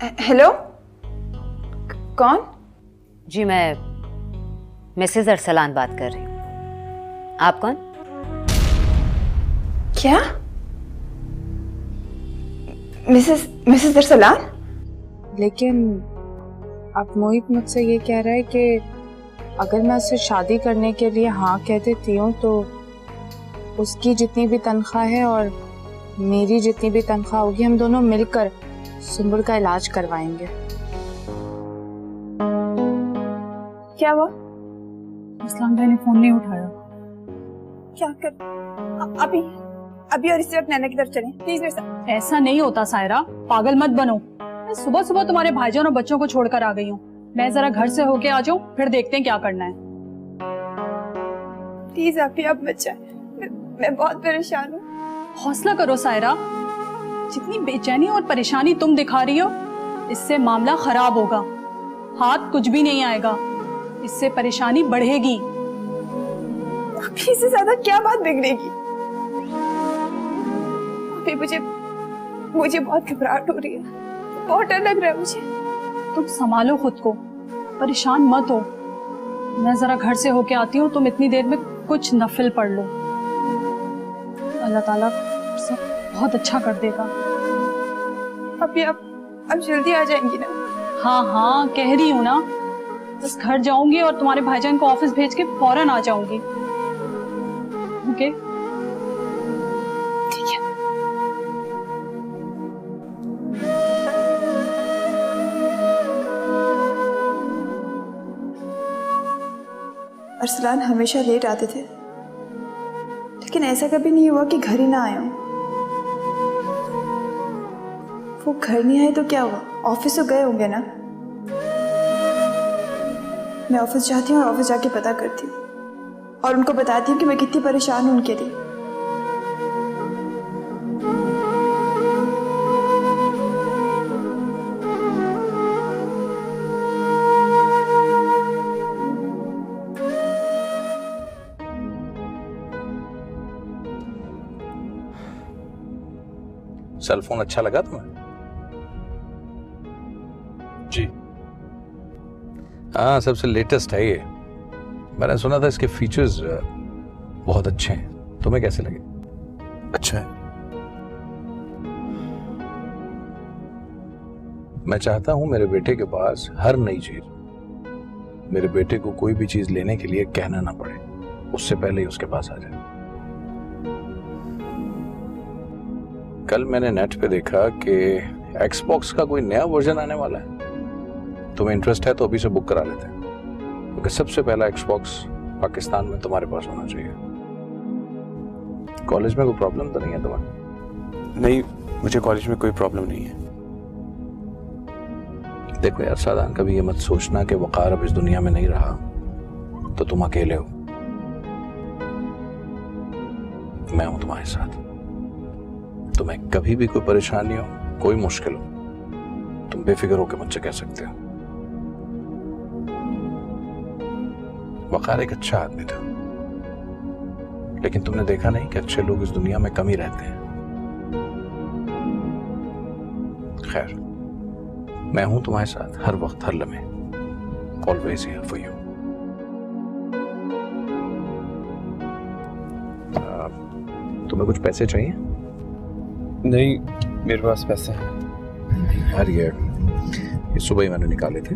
Hello, कौन? जी मैं Mrs Arsalan बात कर रही हूँ। आप कौन? क्या? मिसेस अरसलान? लेकिन अब मोहित मुझसे ये कह रहा है कि अगर मैं उससे शादी करने के लिए हाँ कह देती हूँ तो उसकी जितनी भी तनख्वाह है और मेरी जितनी भी तनख्वाह होगी हम दोनों मिलकर सुंबुल का इलाज करवाएंगे। क्या हुआ? असलान भाई ने फोन नहीं उठाया। क्या कर? अभी और इससे नैना की तरफ चलें प्लीज मेरे साथ। ऐसा नहीं होता सायरा, पागल मत बनो। मैं सुबह सुबह तुम्हारे भाईजान और बच्चों को छोड़कर आ गई हूँ। मैं जरा घर से होके आ जाऊँ, फिर देखते हैं क्या करना है। प्लीज आप ही अब बच्चा, मैं बहुत परेशान हूँ। हौसला करो सायरा, जितनी बेचैनी और परेशानी तुम दिखा रही हो इससे मामला खराब होगा। हाथ कुछ भी नहीं आएगा, इससे परेशानी बढ़ेगी। अभी से ज्यादा क्या बात बिगड़ेगी? अभी मुझे बहुत घबराहट हो रही है, बहुत डर लग रहा है मुझे। तुम संभालो खुद को, परेशान मत हो। मैं जरा घर से होके आती हूँ, तुम इतनी देर में कुछ नफिल पढ़ लो। अल्लाह ताला सब बहुत अच्छा कर देगा। अभी अब जल्दी आ जाएंगी ना? हाँ हाँ कह रही हूँ ना, बस घर जाऊंगी और तुम्हारे भाईजान को ऑफिस भेज के फौरन आ जाऊंगी। ओके ठीक है। अरसलान हमेशा लेट आते थे, लेकिन ऐसा कभी नहीं हुआ कि घर ही ना आए हों। वो घर नहीं आए तो क्या हुआ, ऑफिस तो गए होंगे ना। मैं ऑफिस जाती हूँ और ऑफिस जाके पता करती हूँ और उनको बताती हूँ कि मैं कितनी परेशान हूँ उनके लिए। सेल फोन अच्छा लगा तुम्हें? जी हाँ, सबसे लेटेस्ट है ये। मैंने सुना था इसके फीचर्स बहुत अच्छे हैं। तुम्हें कैसे लगे? अच्छा है। मैं चाहता हूं मेरे बेटे के पास हर नई चीज, मेरे बेटे को कोई भी चीज लेने के लिए कहना ना पड़े, उससे पहले ही उसके पास आ जाए। कल मैंने नेट पे देखा कि एक्सबॉक्स का कोई नया वर्जन आने वाला है। तुम्हें इंटरेस्ट है तो अभी से बुक करा लेते हैं, क्योंकि सबसे पहला एक्सबॉक्स पाकिस्तान में तुम्हारे पास होना चाहिए। कॉलेज में कोई प्रॉब्लम तो नहीं है तुम्हें? नहीं, मुझे कॉलेज में कोई प्रॉब्लम नहीं है। देखो यार सादान, कभी ये मत सोचना कि वकार अब इस दुनिया में नहीं रहा तो तुम अकेले हो। मैं हूं तुम्हारे साथ। तुम्हें कभी भी कोई परेशानी हो, कोई मुश्किल हो, तुम बेफिक्र होकर मुझसे कह सकते हो। वकार एक अच्छा आदमी था, लेकिन तुमने देखा नहीं कि अच्छे लोग इस दुनिया में कम ही रहते हैं। खैर, मैं हूं तुम्हारे साथ हर वक्त, हर लम्हे। Always here for you. तुम्हें कुछ पैसे चाहिए? नहीं, मेरे पास पैसे हैं। यार ये सुबह ही मैंने निकाले थे,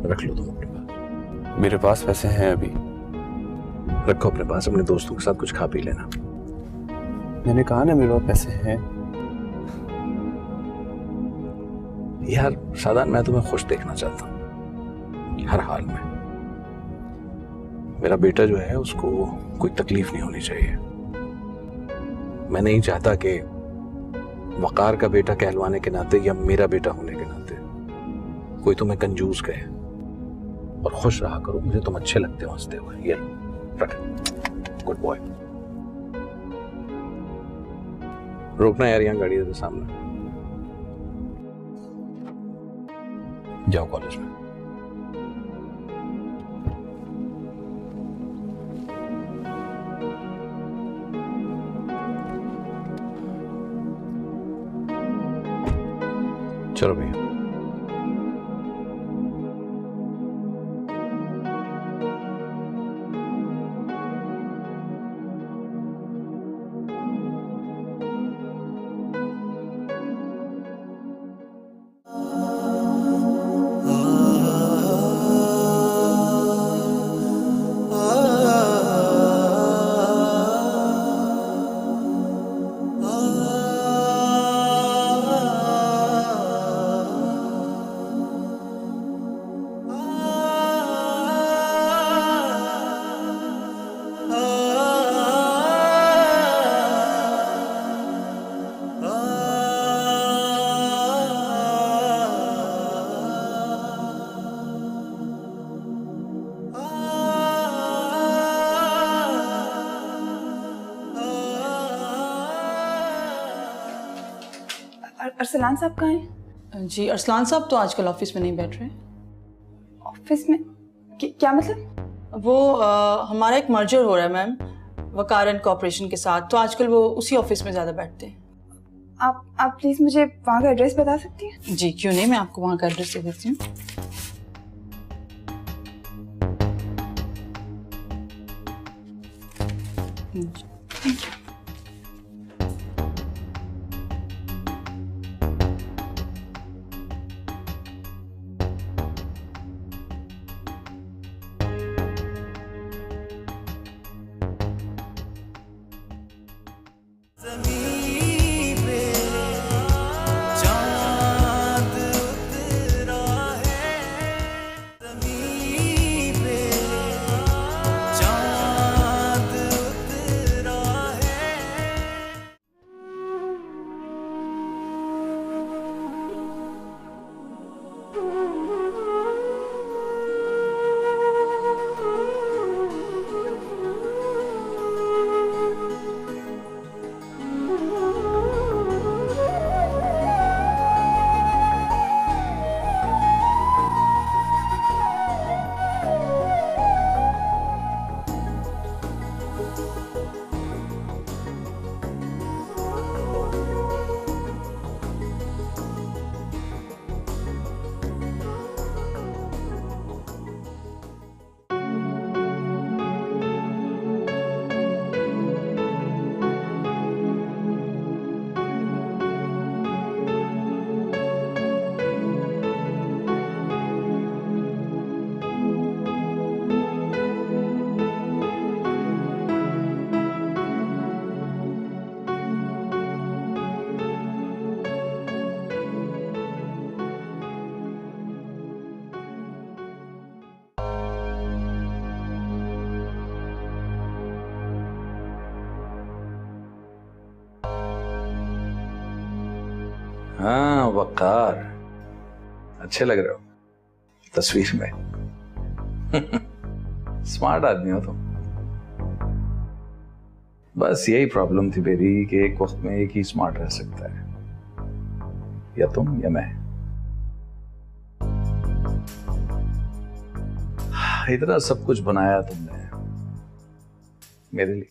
रख लो तुम अपने पास। मेरे पास पैसे हैं अभी। रखो अपने पास, अपने दोस्तों के साथ कुछ खा पी लेना। मैंने कहा ना मेरे पास पैसे हैं। यार सादान, मैं तुम्हें खुश देखना चाहता हूँ हर हाल में। मेरा बेटा जो है उसको कोई तकलीफ नहीं होनी चाहिए। मैं नहीं चाहता कि वकार का बेटा कहलवाने के नाते या मेरा बेटा होने के नाते कोई तुम्हें कंजूस कहे। और खुश रहा करो, मुझे तुम अच्छे लगते हो हंसते हुए। ये रख, गुड बॉय। रोकना यार, यहाँ गाड़ी है सामने। जाओ कॉलेज में। चलो भैया। अरसलान साहब कहाँ हैं? जी अरसलान साहब तो आजकल ऑफिस में नहीं बैठ रहे। ऑफिस में? क्या मतलब? वो हमारा एक मर्जर हो रहा है मैम वकार एंड कॉर्पोरेशन के साथ, तो आजकल वो उसी ऑफिस में ज़्यादा बैठते हैं। आप प्लीज़ मुझे वहाँ का एड्रेस बता सकती हैं? जी क्यों नहीं, मैं आपको वहाँ का एड्रेस दे देती हूँ। हाँ वकार, अच्छे लग रहे हो तस्वीर में। स्मार्ट आदमी हो तुम। बस यही प्रॉब्लम थी मेरी कि एक वक्त में एक ही स्मार्ट रह सकता है, या तुम या मैं। इतना सब कुछ बनाया तुमने मेरे लिए।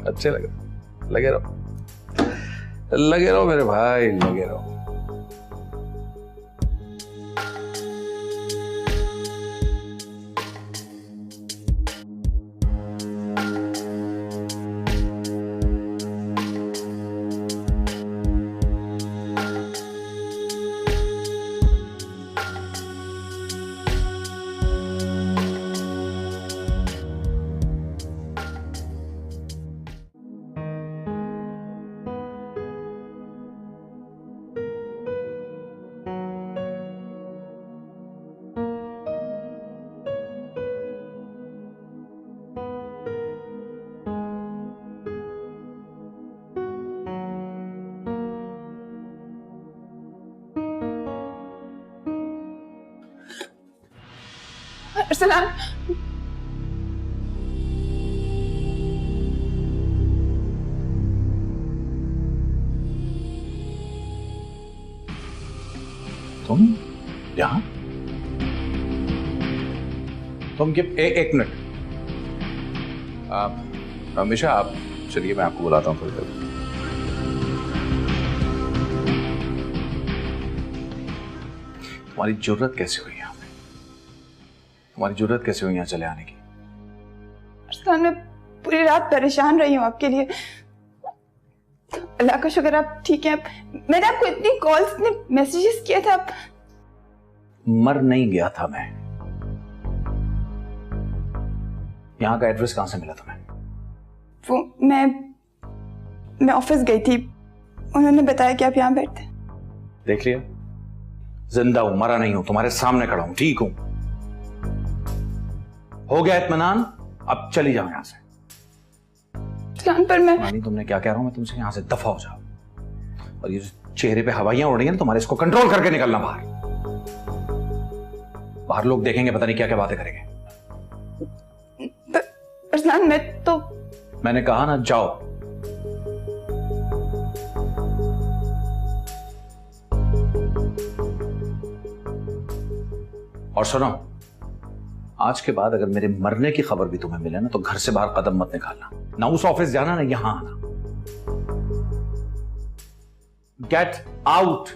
अच्छे लगे रहो मेरे भाई, लगे रहो। अरसलान, तुम यहाँ? तुम एक मिनट, आप हमेशा आप चलिए, मैं आपको बुलाता हूँ थोड़ी देर। तुम्हारी जरूरत कैसे हुई यहाँ पे? तुम्हारी जरूरत कैसे हुई यहाँ चले आने की? अरसलान, मैं पूरी रात परेशान रही हूँ आपके लिए। अल्लाह का शुक्र आप ठीक हैं। मैंने आपको इतनी कॉल्स, इतने मैसेजेस किए थे। आप मर नहीं गया था मैं। यहाँ का एड्रेस कहाँ से मिला तुम्हें? वो मैं ऑफिस गई थी, उन्होंने बताया कि आप यहाँ बैठते। देख लिया, जिंदा हूं, मरा नहीं हूं, तुम्हारे सामने खड़ा हूं, ठीक हूं। हो गया इत्मीनान, अब चली जाओ यहां से। पर मैं रानी, तुमने क्या कह रहा हूं मैं तुमसे, यहां से दफा हो जाओ। और ये जो चेहरे पे हवाइयां उड़ रही हैं ना तुम्हारे, इसको कंट्रोल करके निकलना बाहर। बाहर लोग देखेंगे, पता नहीं क्या क्या बातें करेंगे। अरसलान, मैं तो मैंने कहा ना, जाओ। और सुनो, आज के बाद अगर मेरे मरने की खबर भी तुम्हें मिले ना तो घर से बाहर कदम मत निकालना, ना उस ऑफिस जाना ना यहां आना। Get out.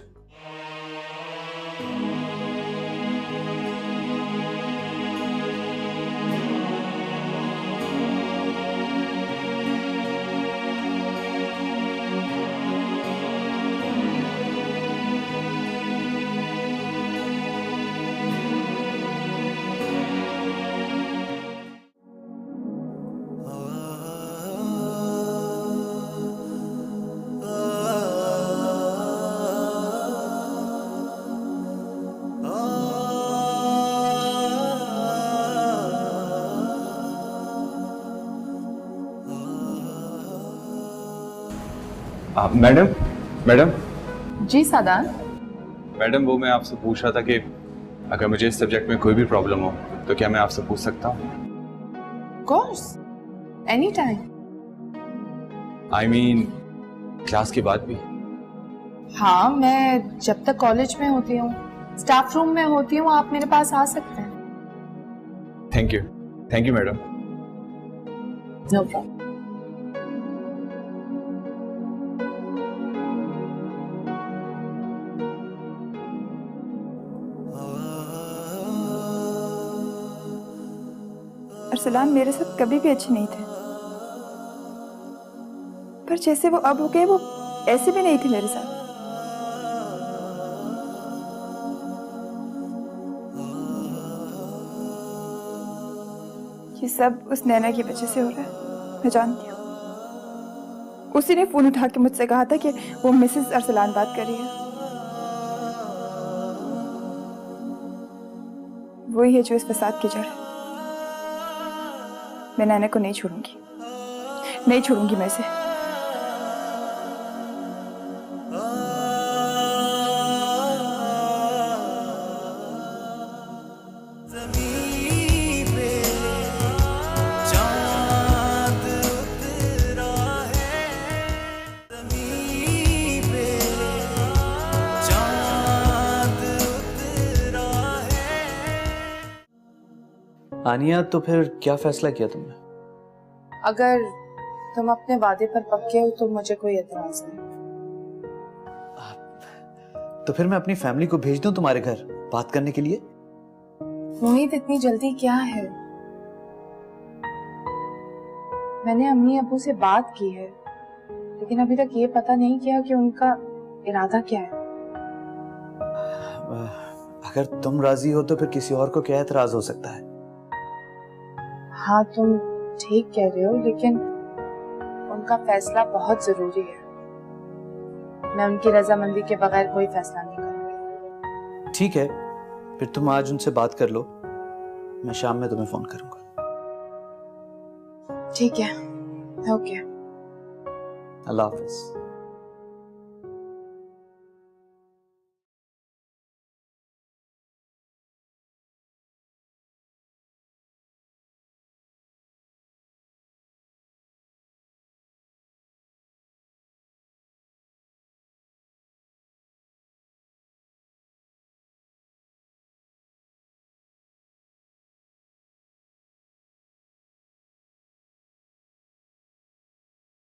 मैडम मैडम जी सादान। मैडम, वो मैं आपसे पूछ रहा था कि अगर मुझे इस सब्जेक्ट में कोई भी प्रॉब्लम हो तो क्या मैं आपसे पूछ सकता हूँ? Course, any time. I mean class के बाद भी? हाँ, मैं जब तक कॉलेज में होती हूँ, स्टाफ रूम में होती हूँ, आप मेरे पास आ सकते हैं। Thank you madam. No problem. Arsalan मेरे साथ कभी भी अच्छे नहीं थे, पर जैसे वो अब हो गए वो ऐसे भी नहीं थे मेरे साथ। ये सब उस नैना की वजह से हो रहा है, मैं जानती हूँ। उसी ने फोन उठा के मुझसे कहा था कि वो मिसेस अरसलान बात कर रही है। वही है जो इस फसाद की जड़ है। मैं नैना को नहीं छोड़ूंगी, नहीं छोड़ूंगी मैं इसे। आनिया, तो फिर क्या फैसला किया तुमने? अगर तुम अपने वादे पर पक्के हो तो मुझे कोई एतराज नहीं। तो फिर मैं अपनी फैमिली को भेज दूं तुम्हारे घर बात करने के लिए? मोहित, इतनी जल्दी क्या है? मैंने अम्मी अबू से बात की है, लेकिन अभी तक ये पता नहीं किया कि उनका इरादा क्या है। अगर तुम राजी हो तो फिर किसी और को क्या एतराज हो सकता है? हाँ, तुम ठीक कह रहे हो, लेकिन उनका फैसला बहुत जरूरी है। मैं उनकी रजामंदी के बगैर कोई फैसला नहीं करूंगी। ठीक है, फिर तुम आज उनसे बात कर लो, मैं शाम में तुम्हें फोन करूंगा। ठीक है, ओके। अल्लाह हाफिज।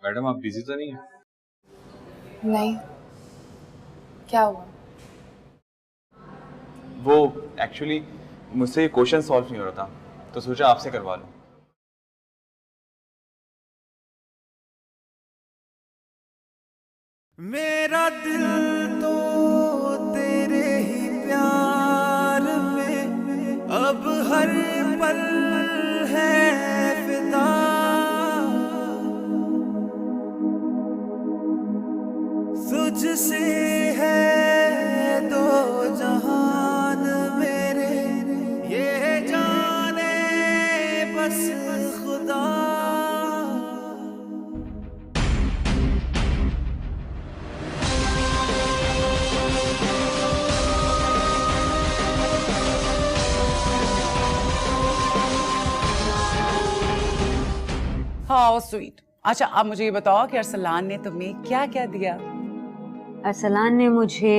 मैडम, आप बिजी तो नहीं है? नहीं, क्या हुआ? वो एक्चुअली मुझसे ये क्वेश्चन सॉल्व नहीं हो रहा था, तो सोचा आपसे करवा लूं। मेरा दिल तो तेरे ही प्यार में अब हर पल है फिदा। तुझसे है दो जहान मेरे, ये जाने बस खुदा। How sweet. अच्छा, अब मुझे ये बताओ कि अरसलान ने तुम्हें क्या क्या दिया? अरसलान ने मुझे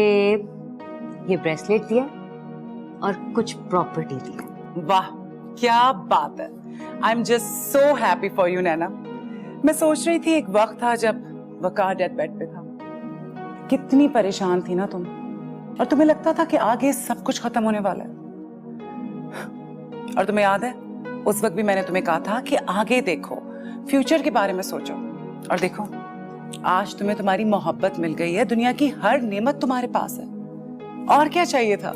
ये ब्रेसलेट दिया और कुछ प्रॉपर्टी दी। वाह क्या बात है। I am just so happy for you Naina. मैं सोच रही थी एक वक्त था जब वकार डेथ बेड पे था, कितनी परेशान थी ना तुम, और तुम्हें लगता था कि आगे सब कुछ खत्म होने वाला है। और तुम्हें याद है उस वक्त भी मैंने तुम्हें कहा था कि आगे देखो, फ्यूचर के बारे में सोचो। और देखो आज तुम्हें तुम्हारी मोहब्बत मिल गई है, दुनिया की हर नेमत तुम्हारे पास है, और क्या चाहिए था।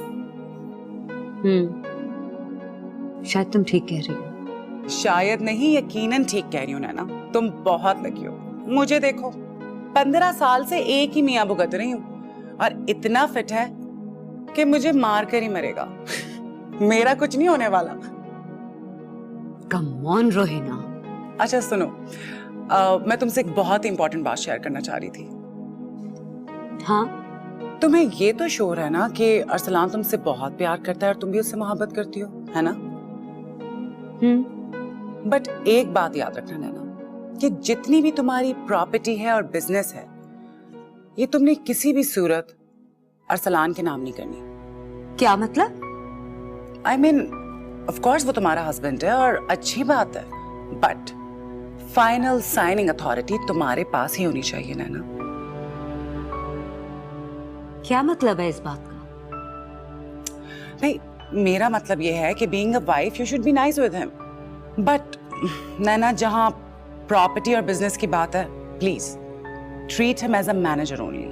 शायद तुम ठीक कह रही हो। शायद नहीं, यकीनन ठीक कह रही हो नैना, तुम बहुत लकी हो। मुझे देखो 15 साल से एक ही मियां भुगत रही हूँ और इतना फिट है कि मुझे मार कर ही मरेगा। मेरा कुछ नहीं होने वाला। Come on Rohina. अच्छा सुनो, मैं तुमसे एक बहुत इंपॉर्टेंट बात शेयर करना चाह रही थी। हाँ, तुम्हें ये तो श्योर है ना कि अरसलान तुमसे बहुत प्यार करता है और तुम भी उससे मोहब्बत करती हो, है ना? बट एक बात याद रखना नैना, कि जितनी भी तुम्हारी प्रॉपर्टी है और बिजनेस है, ये तुमने किसी भी सूरत अरसलान के नाम नहीं करनी। क्या मतलब? I mean, of course वो तुम्हारा हस्बैंड है और अच्छी बात है, बट फाइनल साइनिंग अथॉरिटी तुम्हारे पास ही होनी चाहिए नैना। क्या मतलब है इस बात का? नहीं, मेरा मतलब ये है कि being a wife you should be nice with him, but Naina जहां प्रॉपर्टी और बिजनेस की बात है, please treat him as a manager only.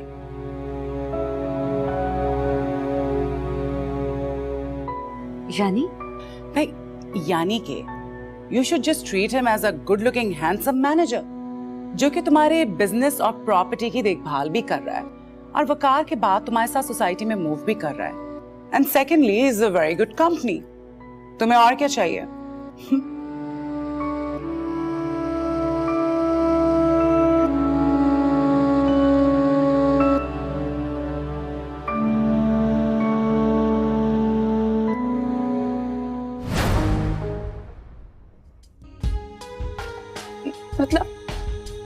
यानी? नहीं, यानी कि you should just treat him as a good looking handsome manager, जो कि तुम्हारे बिजनेस और प्रॉपर्टी की देखभाल भी कर रहा है और वकार के बाद तुम्हारे साथ सोसाइटी में मूव भी कर रहा है। And secondly is a very good company. तुम्हें और क्या चाहिए?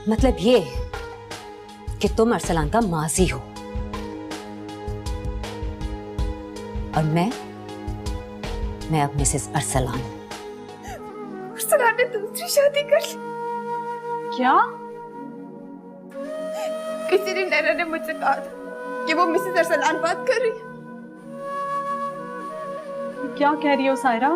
मतलब ये कि तुम अरसलान का माजी हो और मैं अब मिसेस अरसलान। अरसलान ने दूसरी शादी कर ली। क्या? किसी दिन नैना ने मुझसे कहा था कि वो मिसेस अरसलान बात कर रही है। क्या कह रही हो सायरा?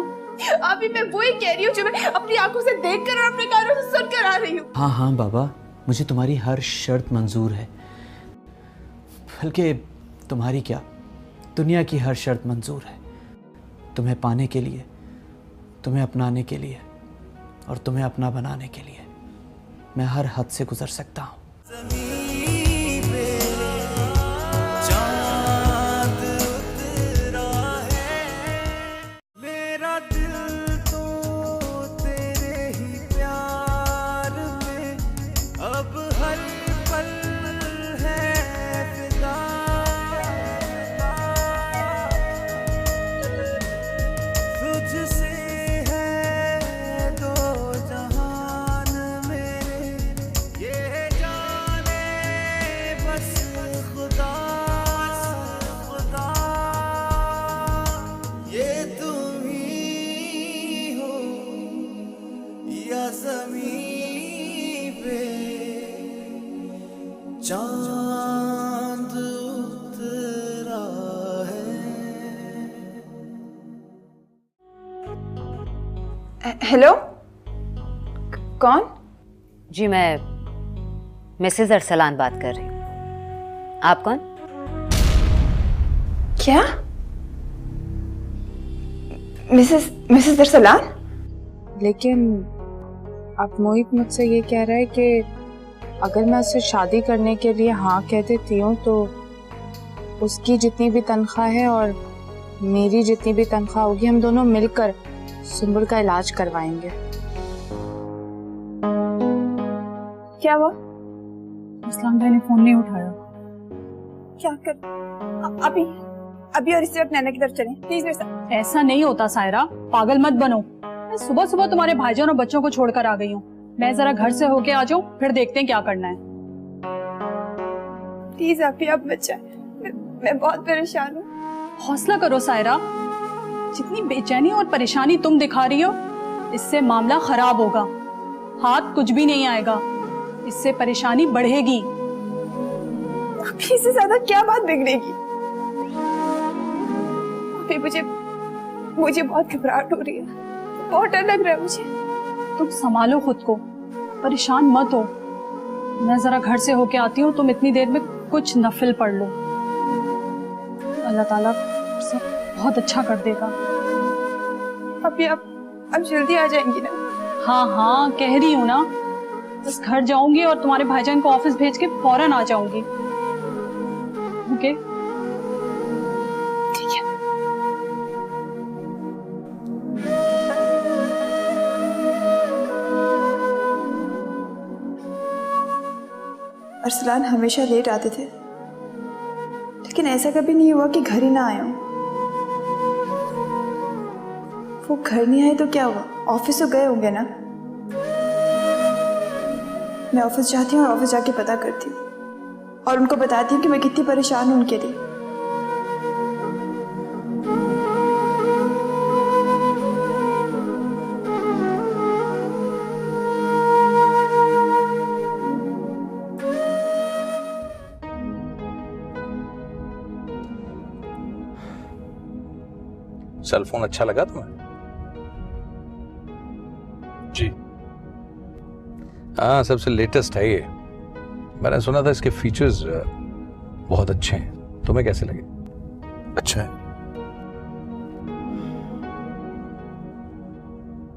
अभी मैं वही कह रही हूँ जो मैं अपनी आंखों से देखकर और अपने कानों से सुनकर आ रही हूँ। हाँ हाँ बाबा, मुझे तुम्हारी हर शर्त मंजूर है, बल्कि तुम्हारी क्या, दुनिया की हर शर्त मंजूर है। तुम्हें पाने के लिए, तुम्हें अपनाने के लिए और तुम्हें अपना बनाने के लिए मैं हर हद से गुजर सकता हूँ। चांद उतरा है। हेलो, कौन? जी मैं मिसेस अरसलान बात कर रही हूँ। आप कौन? क्या? मिसेस अरसलान? लेकिन अब मोहित मुझसे ये कह रहा है कि अगर मैं उससे शादी करने के लिए हाँ कह देती हूँ तो उसकी जितनी भी तनख्वाह है और मेरी जितनी भी तनख्वाह होगी, हम दोनों मिलकर सुंबुल का इलाज करवाएंगे। क्या हुआ? इस्लाम भाई ने फोन नहीं उठाया। क्या कर? अभी और इसी वक्त नैना की तरफ चलें प्लीज मेरे साथ। ऐसा नहीं होता सायरा, पागल मत बनो। मैं सुबह सुबह तुम्हारे भाईजान और बच्चों को छोड़कर आ गई हूँ। मैं जरा घर से होके आ जाऊँ, फिर देखते हैं क्या करना है। प्लीज आप मत जाए, मैं बहुत परेशान हूँ। हौसला करो सायरा, जितनी बेचैनी और परेशानी तुम दिखा रही हो, इससे मामला खराब होगा। हाथ कुछ भी नहीं आएगा, इससे परेशानी बढ़ेगी। अभी इससे ज्यादा क्या बात बिगड़ेगी? अभी मुझे बहुत घबराहट हो रही है, बहुत डर लग रहा है मुझे। तुम संभालो खुद को, परेशान मत हो। मैं जरा घर से होके आती हूँ, तुम इतनी देर में कुछ नफिल पढ़ लो। अल्लाह ताला सब बहुत अच्छा कर देगा। अभी आप जल्दी आ जाएंगी ना? हाँ हाँ, कह रही हूँ ना, बस घर जाऊंगी और तुम्हारे भाईजान को ऑफिस भेज के फौरन आ जाऊंगी। ओके? ठीक है। अरसलान हमेशा लेट आते थे, लेकिन ऐसा कभी नहीं हुआ कि घर ही ना आए हों। वो घर नहीं आए तो क्या हुआ, ऑफिस तो गए होंगे ना। मैं ऑफिस जाती हूँ और ऑफिस जाके पता करती हूँ और उनको बताती हूँ कि मैं कितनी परेशान हूँ उनके लिए। सेल फोन अच्छा लगा तुम्हें? जी हाँ, सबसे लेटेस्ट है ये। मैंने सुना था इसके फीचर्स बहुत अच्छे हैं। तुम्हें कैसे लगे? अच्छा है।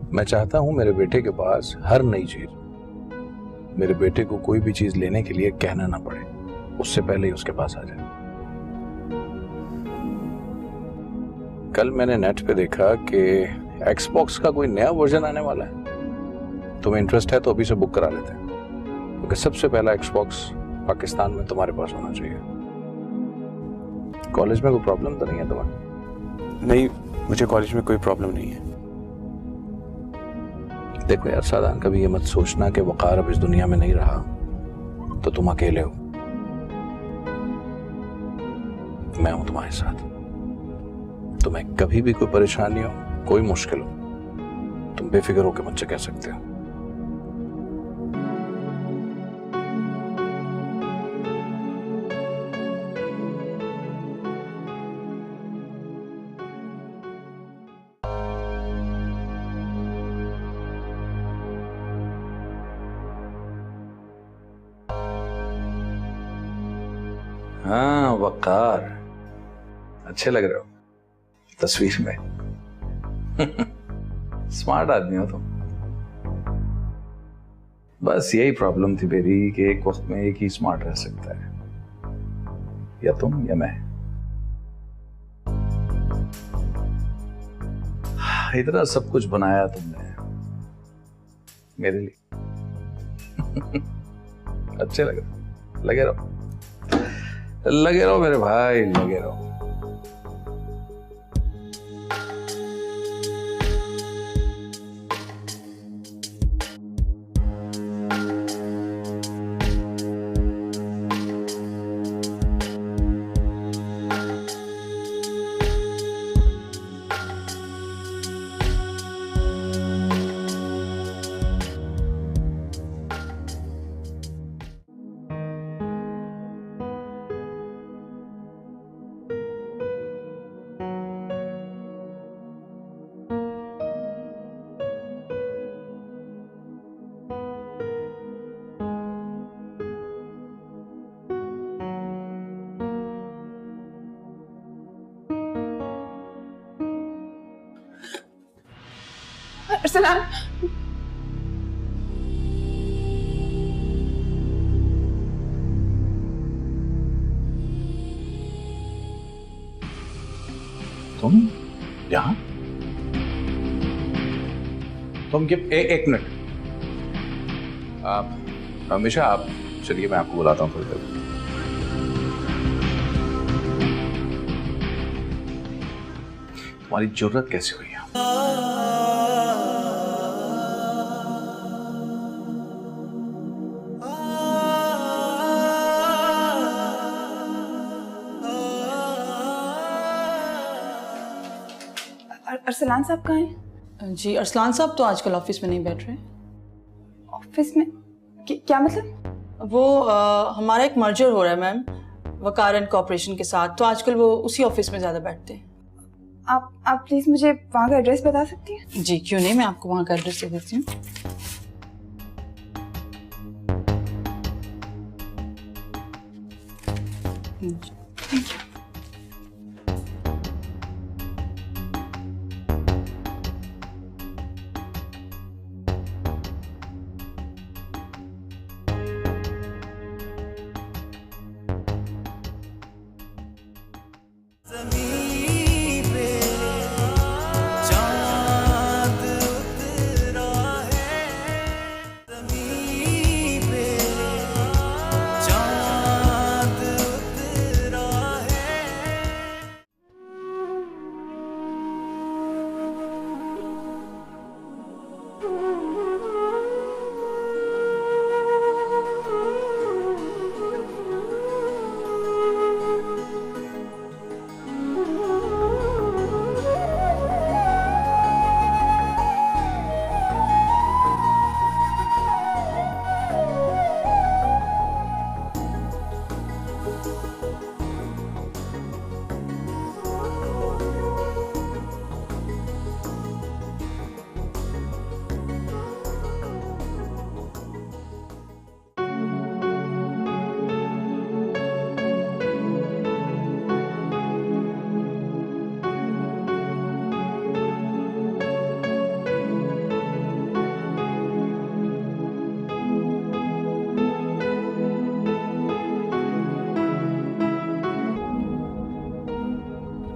मैं चाहता हूं मेरे बेटे के पास हर नई चीज, मेरे बेटे को कोई भी चीज लेने के लिए कहना ना पड़े, उससे पहले ही उसके पास आ जाए। कल मैंने नेट पे देखा कि एक्सबॉक्स का कोई नया वर्जन आने वाला है। तुम्हें इंटरेस्ट है तो अभी से बुक करा लेते हैं, क्योंकि सबसे पहला एक्सबॉक्स पाकिस्तान में तुम्हारे पास होना चाहिए। कॉलेज में कोई प्रॉब्लम तो नहीं है तुम्हें? नहीं, मुझे कॉलेज में कोई प्रॉब्लम नहीं है। देखो यार सादान, कभी ये मत सोचना कि वकार अब इस दुनिया में नहीं रहा तो तुम अकेले हो। मैं हूं तुम्हारे साथ। तुम्हें कभी भी कोई परेशानी हो, कोई मुश्किल हो, तुम बेफिक्र होकर मुझसे कह सकते हो। हाँ वकार, अच्छे लग रहे हो तस्वीर में। स्मार्ट आदमी हो तुम। बस यही प्रॉब्लम थी मेरी कि एक वक्त में एक ही स्मार्ट रह सकता है, या तुम या मैं। इतना सब कुछ बनाया तुमने मेरे लिए। अच्छे लगे रहो मेरे भाई, लगे रहो। अरसलान, तुम यहाँ? तुम एक मिनट, आप हमेशा आप चलिए, मैं आपको बुलाता हूँ थोड़ी देर। तुम्हारी जरूरत कैसे हुई है? अरसलान साहब कहाँ हैं? जी अरसलान साहब तो आजकल ऑफिस में नहीं बैठ रहे। ऑफिस में? क्या मतलब? वो हमारा एक मर्जर हो रहा है मैम वकार एंड कॉर्पोरेशन के साथ, तो आजकल वो उसी ऑफिस में ज़्यादा बैठते हैं। आप प्लीज़ मुझे वहाँ का एड्रेस बता सकती हैं? जी क्यों नहीं, मैं आपको वहाँ का एड्रेस दे देती हूँ। Thank you. ज़मीं पे चाँद उतरा है, ज़मीं पे चाँद उतरा है।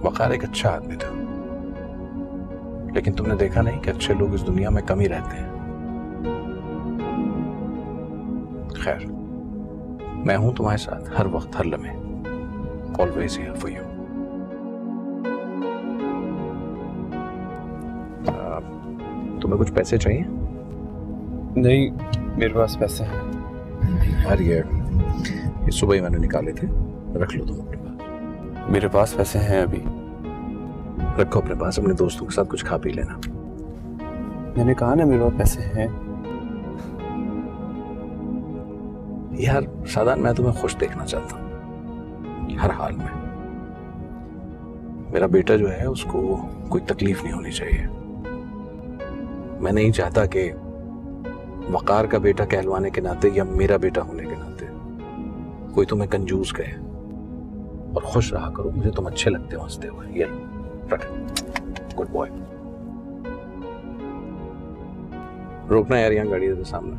वकार एक अच्छा आदमी था, लेकिन तुमने देखा नहीं कि अच्छे लोग इस दुनिया में कम ही रहते हैं। खैर, मैं हूं तुम्हारे साथ हर वक्त, हर लम्हे, ऑलवेज हियर फॉर यू। तुम्हें कुछ पैसे चाहिए? नहीं, मेरे पास पैसे हैं। यार ये सुबह ही मैंने निकाले थे, रख लो तुम अपने पास। मेरे पास पैसे हैं अभी। रखो अपने पास, अपने दोस्तों के साथ कुछ खा पी लेना। मैंने कहा ना मेरे पास पैसे हैं। यार शादान, मैं तुम्हें खुश देखना चाहता हूँ हर हाल में। मेरा बेटा जो है उसको कोई तकलीफ नहीं होनी चाहिए। मैं नहीं चाहता कि वकार का बेटा कहलवाने के नाते या मेरा बेटा होने के नाते कोई तुम्हें कंजूस कहे। और खुश रहा करो, मुझे तुम अच्छे लगते हो हंसते हुए। ये रख, गुड बॉय। रोकना यार, यहाँ गाड़ी है सामने।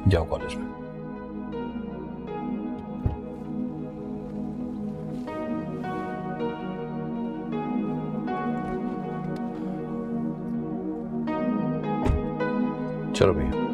जाओ कॉलेज में। चलो भैया।